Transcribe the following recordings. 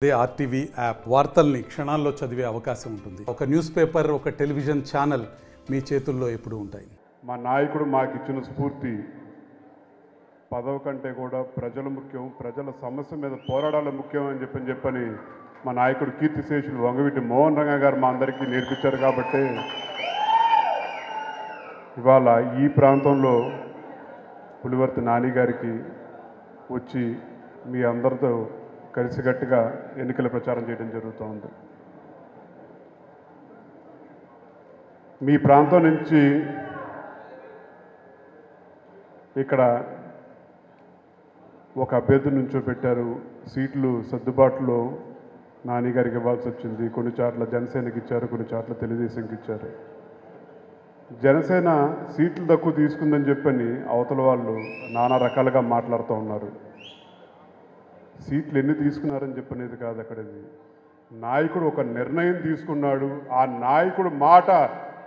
అదే RTV app వార్తల్ని క్షణాల్లో చదివే అవకాశం ఉంటుంది. ఒక న్యూస్ పేపర్, ఒక టెలివిజన్ ఛానల్ మీ చేతుల్లో ఎప్పుడూ ఉంటాయి. మా నాయకుడు మాకు ఇచ్చిన స్ఫూర్తి పదవి కంటే కూడా ప్రజలు ముఖ్యం, ప్రజల సమస్య మీద పోరాడాలి ముఖ్యం అని చెప్పని మా నాయకుడు కీర్తిశేషులు వంగవీటి మోహన్ రంగ గారు మా అందరికీ నేర్పించారు. కాబట్టి ఇవాళ ఈ ప్రాంతంలో పులివర్తి నాని గారికి వచ్చి మీ అందరితో కలిసికట్టుగా ఎన్నికల ప్రచారం చేయడం జరుగుతోంది. మీ ప్రాంతం నుంచి ఇక్కడ ఒక అభ్యర్థి నుంచోబెట్టారు. సీట్లు సర్దుబాటులో నాని గారికి ఇవ్వాల్సి వచ్చింది. కొన్ని చోట్ల జనసేనకి ఇచ్చారు, కొన్ని చోట్ల తెలుగుదేశంకి ఇచ్చారు. జనసేన సీట్లు తక్కువ తీసుకుందని చెప్పని అవతల వాళ్ళు నానా రకాలుగా మాట్లాడుతూ ఉన్నారు. సీట్లు ఎన్ని తీసుకున్నారని చెప్పనేది కాదు అక్కడది. నాయకుడు ఒక నిర్ణయం తీసుకున్నాడు. ఆ నాయకుడు మాట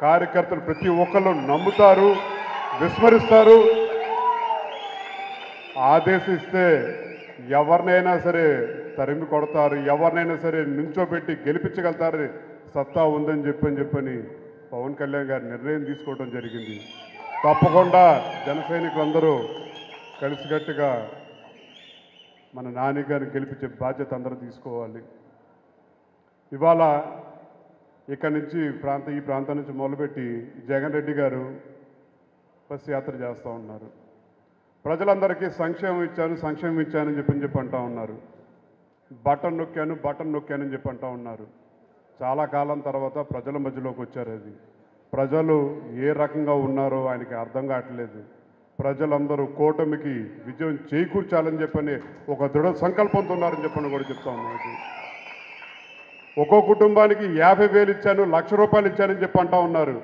కార్యకర్తలు ప్రతి ఒక్కళ్ళు నమ్ముతారు, విస్మరిస్తారు. ఆదేశిస్తే ఎవరినైనా సరే తరిమి కొడతారు, ఎవరినైనా సరే నుంచోబెట్టి గెలిపించగలుగుతారు సత్తా ఉందని చెప్పని పవన్ కళ్యాణ్ గారు నిర్ణయం తీసుకోవడం జరిగింది. తప్పకుండా జన సైనికులందరూ కలిసికట్టుగా మన నాని గారిని గెలిపించే బాధ్యత అందరూ తీసుకోవాలి. ఇవాళ ఇక్కడి నుంచి ఈ ప్రాంతం నుంచి మొదలుపెట్టి జగన్ రెడ్డి గారు బస్ యాత్ర చేస్తూ ఉన్నారు. ప్రజలందరికీ సంక్షేమం ఇచ్చానని చెప్పి అంటూ ఉన్నారు. బటన్ నొక్కానని చెప్పి అంటూ ఉన్నారు. చాలా కాలం తర్వాత ప్రజల మధ్యలోకి వచ్చారు. అది ప్రజలు ఏ రకంగా ఉన్నారో ఆయనకి అర్థం కావట్లేదు. ప్రజలందరూ కూటమికి విజయం చేకూర్చాలని చెప్పని ఒక దృఢ సంకల్పంతో ఉన్నారని చెప్పని కూడా చెప్తా ఉన్నాను. ఒక్కో కుటుంబానికి 50,000 ఇచ్చాను, ₹1,00,000 ఇచ్చానని చెప్పి అంటా ఉన్నారు.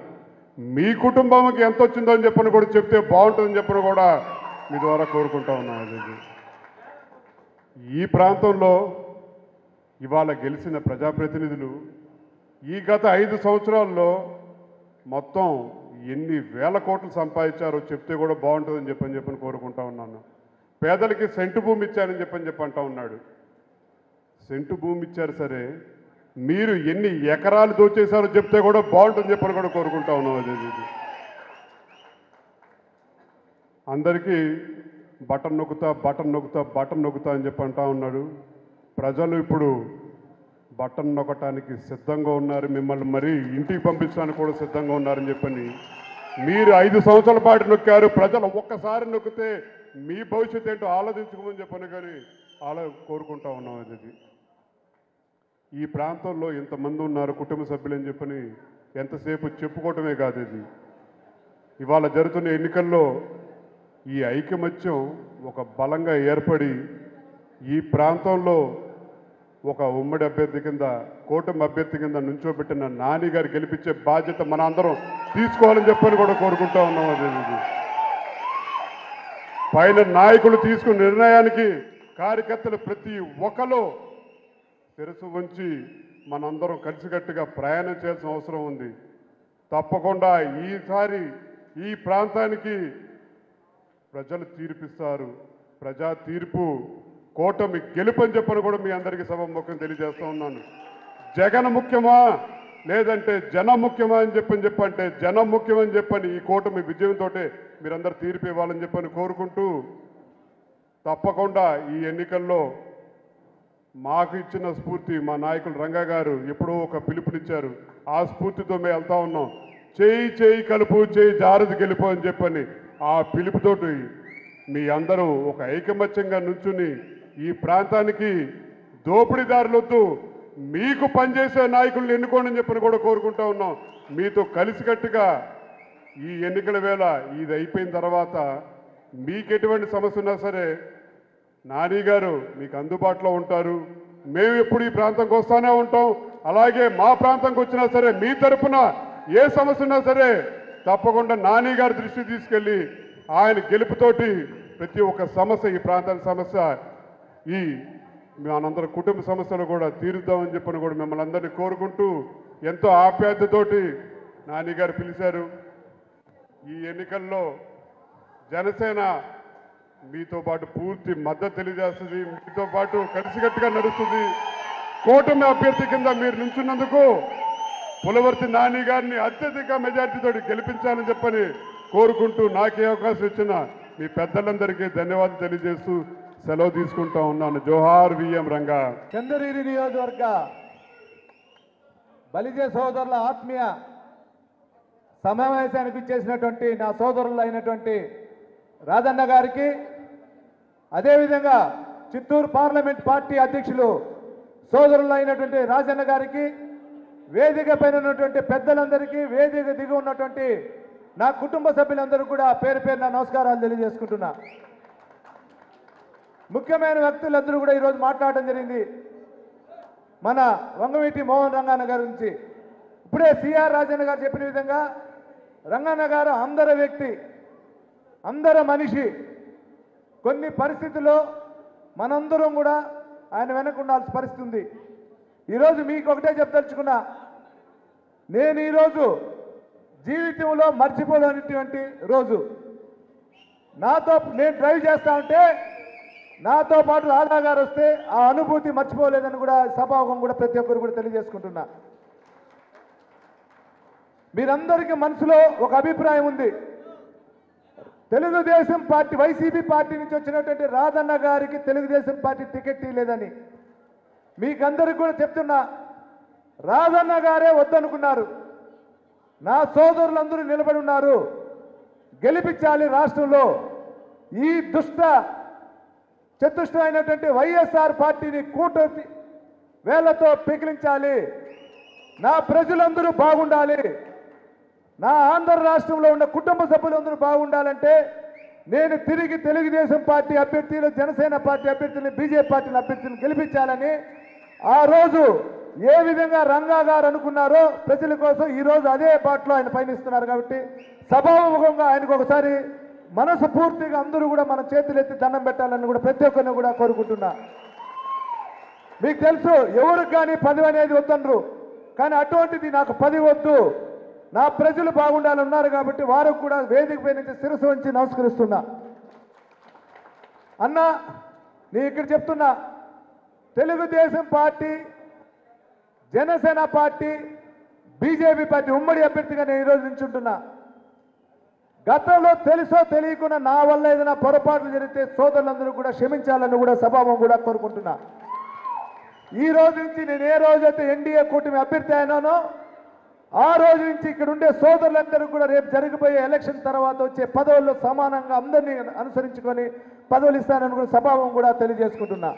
మీ కుటుంబానికి ఎంత వచ్చిందో అని చెప్పని కూడా చెప్తే బాగుంటుందని చెప్పని కూడా మీ ద్వారా కోరుకుంటా ఉన్నాను. ఈ ప్రాంతంలో ఇవాళ గెలిచిన ప్రజాప్రతినిధులు ఈ గత 5 సంవత్సరాల్లో మొత్తం ఎన్ని వేల కోట్లు సంపాదించారో చెప్తే కూడా బాగుంటుందని చెప్పని కోరుకుంటా ఉన్నాను. పేదలకి సెంటు భూమి ఇచ్చారని చెప్పి అంటా ఉన్నాడు. సెంటు భూమి ఇచ్చారు సరే, మీరు ఎన్ని ఎకరాలు దోచేశారో చెప్తే కూడా బాగుంటుందని చెప్పని కూడా కోరుకుంటా ఉన్నాం. అదే అందరికీ బటన్ నొక్కుతా అని చెప్పి అంటా ఉన్నాడు. ప్రజలు ఇప్పుడు బటన్ నొక్కటానికి సిద్ధంగా ఉన్నారు. మిమ్మల్ని మరీ ఇంటికి పంపించడానికి కూడా సిద్ధంగా ఉన్నారని చెప్పని, మీరు 5 సంవత్సరాల పాటు నొక్కారు. ప్రజలు ఒక్కసారి నొక్కితే మీ భవిష్యత్తు ఏంటో ఆలోచించుకోమని చెప్పని కానీ కోరుకుంటా ఉన్నాం. అది ఈ ప్రాంతంలో ఇంతమంది ఉన్నారు కుటుంబ సభ్యులని చెప్పని ఎంతసేపు చెప్పుకోవటమే కాదు. ఇది ఇవాళ జరుగుతున్న ఎన్నికల్లో ఈ ఐకమత్యం ఒక బలంగా ఏర్పడి ఈ ప్రాంతంలో ఒక ఉమ్మడి అభ్యర్థి కింద, కూటమి అభ్యర్థి కింద నుంచోబెట్టిన నాని గారు గెలిపించే బాధ్యత మన అందరం తీసుకోవాలని చెప్పని కూడా కోరుకుంటా ఉన్నాం. అదే పైన నాయకులు తీసుకున్న నిర్ణయానికి కార్యకర్తలు ప్రతి ఒక్కరు శిరస్సు ఉంచి మనందరం కలిసికట్టుగా ప్రయాణం చేయాల్సిన అవసరం ఉంది. తప్పకుండా ఈసారి ఈ ప్రాంతానికి ప్రజలు తీర్పిస్తారు. ప్రజా తీర్పు కూటమి గెలుపని చెప్పని కూడా మీ అందరికీ సభాముఖం తెలియజేస్తూ ఉన్నాను. జగన్ ముఖ్యమా లేదంటే జనం ముఖ్యమా అని చెప్పంటే జనం ముఖ్యమని చెప్పని ఈ కూటమి విజయంతో మీరందరూ తీర్పు ఇవ్వాలని చెప్పని కోరుకుంటూ, తప్పకుండా ఈ ఎన్నికల్లో మాకు ఇచ్చిన స్ఫూర్తి మా నాయకులు రంగా గారు ఎప్పుడో ఒక పిలుపునిచ్చారు. ఆ స్ఫూర్తితో మేము వెళ్తా ఉన్నాం. చేయి కలుపు, చేయి జారది గెలుపు అని చెప్పని ఆ పిలుపుతోటి మీ అందరూ ఒక ఐకమత్యంగా నుంచుని ఈ ప్రాంతానికి దోపిడీదారులొద్దు, మీకు పనిచేసే నాయకులను ఎన్నుకోండి అని చెప్పని కూడా కోరుకుంటా ఉన్నాం. మీతో కలిసికట్టుగా ఈ ఎన్నికల వేళ ఇది అయిపోయిన తర్వాత మీకు ఎటువంటి సమస్య ఉన్నా సరే నాని గారు మీకు అందుబాటులో ఉంటారు. మేము ఎప్పుడు ఈ ప్రాంతంకి వస్తూనే ఉంటాం. అలాగే మా ప్రాంతంకి వచ్చినా సరే మీ తరఫున ఏ సమస్య ఉన్నా సరే తప్పకుండా నాని గారి దృష్టి తీసుకెళ్ళి ఆయన గెలుపుతోటి ప్రతి ఒక్క సమస్య, ఈ ప్రాంతానికి సమస్య, ఈ మనందరం కుటుంబ సమస్యలు కూడా తీరుద్దామని చెప్పని కూడా మిమ్మల్ని అందరినీ కోరుకుంటూ, ఎంతో ఆప్యాయతతోటి నాని గారు పిలిచారు. ఈ ఎన్నికల్లో జనసేన మీతో పాటు పూర్తి మద్దతు తెలియజేస్తుంది, మీతో పాటు కలిసికట్టుగా నడుస్తుంది. కూటమి అభ్యర్థి కింద మీరు నిల్చున్నందుకు పులవర్తి నాని గారిని అత్యధిక మెజార్టీతో గెలిపించాలని చెప్పని కోరుకుంటూ నాకే అవకాశం ఇచ్చిన మీ పెద్దలందరికీ ధన్యవాదాలు తెలియజేస్తూ సెలవు తీసుకుంటా ఉన్నాను. జోహార్ విఎం రంగా. చంద్రగిరి నియోజకవర్గ బలిజ సోదరుల ఆత్మీయ సమావేశానికి ఇచ్చేసినటువంటి నా సోదరులు అయినటువంటి రాజన్న గారికి, అదేవిధంగా చిత్తూరు పార్లమెంట్ పార్టీ అధ్యక్షులు సోదరులు అయినటువంటి రాజన్న గారికి, వేదిక పైన ఉన్నటువంటి పెద్దలందరికీ, వేదిక దిగి ఉన్నటువంటి నా కుటుంబ సభ్యులందరూ కూడా పేరు పేరున నమస్కారాలు తెలియజేసుకుంటున్నా. ముఖ్యమైన వ్యక్తులందరూ కూడా ఈరోజు మాట్లాడడం జరిగింది. మన వంగవీటి మోహన్ రంగన్న గారి గురించి ఇప్పుడే సిఆర్ రాజన్న గారు చెప్పిన విధంగా రంగన్న గారు అందరి వ్యక్తి, అందరి మనిషి. కొన్ని పరిస్థితుల్లో మనందరం కూడా ఆయన వెనక ఉండాల్సిన పరిస్థితి ఉంది. ఈరోజు మీకు ఒకటే చెప్పదలుచుకున్నా, నేను ఈరోజు జీవితంలో మర్చిపోలేనటువంటి రోజు. నేను డ్రైవ్ చేస్తా ఉంటే నాతో పాటు రాధా గారు వస్తే ఆ అనుభూతి మర్చిపోలేదని కూడా సభాముఖం కూడా ప్రతి ఒక్కరు కూడా తెలియజేసుకుంటున్నా. మీరందరికీ మనసులో ఒక అభిప్రాయం ఉంది. తెలుగుదేశం పార్టీ, వైసీపీ పార్టీ నుంచి వచ్చినటువంటి రాధన్న గారికి తెలుగుదేశం పార్టీ టికెట్ ఇవ్వలేదని మీకందరికీ కూడా చెప్తున్నా. రాధన్న గారే వద్దనుకున్నారు. నా సోదరులందరూ నిలబడి ఉన్నారు. గెలిపించాలి రాష్ట్రంలో. ఈ దుష్ట చతుష్టమైనటువంటి వైఎస్ఆర్ పార్టీని కూటమి వేళ్లతో పెకిలించాలి. నా ప్రజలందరూ బాగుండాలి. నా ఆంధ్ర రాష్ట్రంలో ఉన్న కుటుంబ సభ్యులందరూ బాగుండాలంటే నేను తిరిగి తెలుగుదేశం పార్టీ అభ్యర్థులు, జనసేన పార్టీ అభ్యర్థులను, బీజేపీ పార్టీ అభ్యర్థులను గెలిపించాలని ఆ రోజు ఏ విధంగా రంగా గారు అనుకున్నారో ప్రజల కోసం ఈరోజు అదే బాటలో ఆయన పయనిస్తున్నారు. కాబట్టి సభాముఖంగా ఆయనకు ఒకసారి మనసు పూర్తిగా అందరూ కూడా మన చేతులెత్తి దండం పెట్టాలని కూడా ప్రతి ఒక్కరిని కూడా కోరుకుంటున్నా. మీకు తెలుసు, ఎవరికి కానీ పదవి అనేది వద్దనరు, కానీ అటువంటిది నాకు పదవి వద్దు, నా ప్రజలు బాగుండాలన్నారు. కాబట్టి వారికి కూడా వేదిక పై నుంచి శిరస్సు వంచి నమస్కరిస్తున్నా. అన్న, నేను ఇక్కడ చెప్తున్నా, Telugu Desam party, Janasena party, BJP party ఉమ్మడి అభ్యర్థిగా నేను ఈరోజు నిల్చుంటున్నా. గతంలో తెలుసో తెలియకుండా నా వల్ల ఏదైనా పొరపాట్లు జరిగితే సోదరులందరూ కూడా క్షమించాలని కూడా సభాముఖంగా కూడా కోరుకుంటున్నా. ఈ రోజు నుంచి నేను ఏ రోజైతే ఎన్డీఏ కూటమి అభ్యర్థి అయినానో ఆ రోజు నుంచి ఇక్కడ ఉండే సోదరులందరూ కూడా రేపు జరిగిపోయే ఎలక్షన్ తర్వాత వచ్చే పదవుల్లో సమానంగా అందరినీ అనుసరించుకొని పదవులు ఇస్తానని కూడా సభాముఖంగా కూడా తెలియజేసుకుంటున్నా.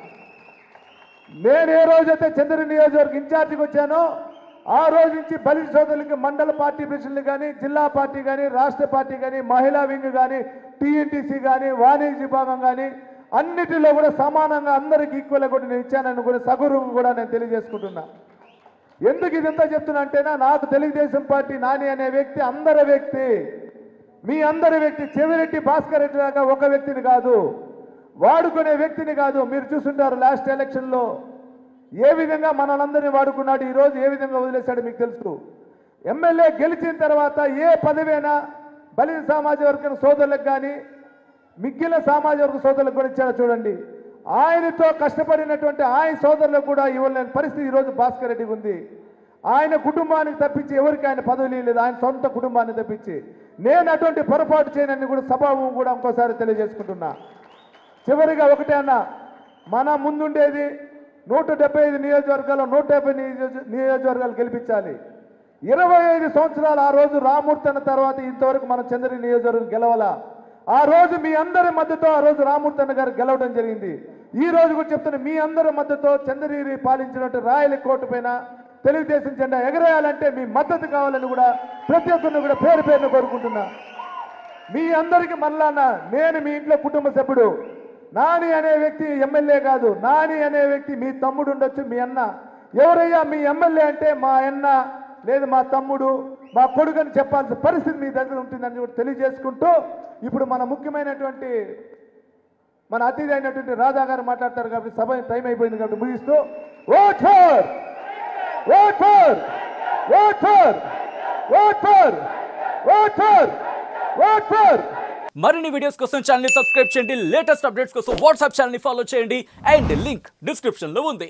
నేను ఏ రోజైతే చంద్రగిరి నియోజకవర్గ ఇన్ఛార్జికి వచ్చానో ఆ రోజు నుంచి బలిజ సోదరులకి మండల పార్టీ ప్రెసిడెంట్లు కానీ, జిల్లా పార్టీ కానీ, రాష్ట్ర పార్టీ కానీ, మహిళా వింగ్ కానీ, టీఎన్టీసీ కానీ, వాణిజ్య విభాగం కానీ అన్నిటిలో కూడా సమానంగా అందరికి ఈక్వల్గా కూడా నేను ఇచ్చానని కూడా సగౌరవంగా కూడా నేను తెలియజేసుకుంటున్నా. ఎందుకు ఇదంతా చెప్తున్నా అంటేనా, నాకు తెలుగుదేశం పార్టీ నాని అనే వ్యక్తి అందరి వ్యక్తి, మీ అందరి వ్యక్తి. చెవిరెడ్డి భాస్కర్ రెడ్డి లాగా ఒక వ్యక్తిని కాదు, వాడుకునే వ్యక్తిని కాదు. మీరు చూస్తుంటారు లాస్ట్ ఎలక్షన్లో ఏ విధంగా మనలందరినీ వాడుకున్నాడు, ఈరోజు ఏ విధంగా వదిలేశాడు మీకు తెలుసు. ఎమ్మెల్యే గెలిచిన తర్వాత ఏ పదవైనా బలిజ సామాజిక వర్గం సోదరులకు కానీ మిగిలిన సామాజిక వర్గ సోదరులకు కూడా ఇచ్చాడో చూడండి. ఆయనతో కష్టపడినటువంటి ఆయన సోదరులకు కూడా ఇవ్వలేని పరిస్థితి ఈరోజు భాస్కర్ రెడ్డికి ఉంది. ఆయన కుటుంబానికి తప్పించి ఎవరికి ఆయన పదవి లేదు, ఆయన సొంత కుటుంబాన్ని తప్పించి. నేను అటువంటి పొరపాటు చేయనని కూడా సభాముఖంగా కూడా ఇంకోసారి తెలియజేసుకుంటున్నా. చివరిగా ఒకటే అన్న, మన ముందుండేది 175 నియోజకవర్గాల్లో 150 నియోజకవర్గాలు గెలిపించాలి. 25 సంవత్సరాలు ఆ రోజు రామూర్తి అన్న తర్వాత ఇంతవరకు మన చంద్రగిరి నియోజకవర్గం గెలవాలా. ఆ రోజు మీ అందరి మద్దతు ఆ రోజు రామూర్తి అన్న గారు గెలవడం జరిగింది. ఈ రోజు కూడా చెప్తున్నా, మీ అందరి మద్దతు చంద్రగిరి పాలించినట్టు రాయల కోట పైన తెలుగుదేశం జెండా ఎగరేయాలంటే మీ మద్దతు కావాలని కూడా ప్రతి ఒక్కరిని కూడా పేరు పేరును కోరుకుంటున్నా. మీ అందరికీ మళ్ళా నేను మీ ఇంట్లో కుటుంబ సభ్యుడు. నాని అనే వ్యక్తి ఎమ్మెల్యే కాదు, నాని అనే వ్యక్తి మీ తమ్ముడు ఉండొచ్చు, మీ అన్న. ఎవరయ్యా మీ ఎమ్మెల్యే అంటే మా అన్న లేదు మా తమ్ముడు మా కొడుకు అని చెప్పాల్సిన పరిస్థితి మీ దగ్గర ఉంటుందని కూడా తెలియజేసుకుంటూ, ఇప్పుడు మన ముఖ్యమైనటువంటి మన అతిథి అయినటువంటి రాధా గారు మాట్లాడతారు కాబట్టి సభ టైం అయిపోయింది కాబట్టి ముగిస్తూ, vote for vote for vote for vote for vote for vote for. మరిన్ని వీడియోస్ కోసం ఛానల్ ని సబ్స్క్రైబ్ చేయండి, లేటెస్ట్ అప్డేట్స్ కోసం వాట్సాప్ ఛానల్ ని ఫాలో చేయండి అండ్ లింక్ డిస్క్రిప్షన్ లో ఉంది.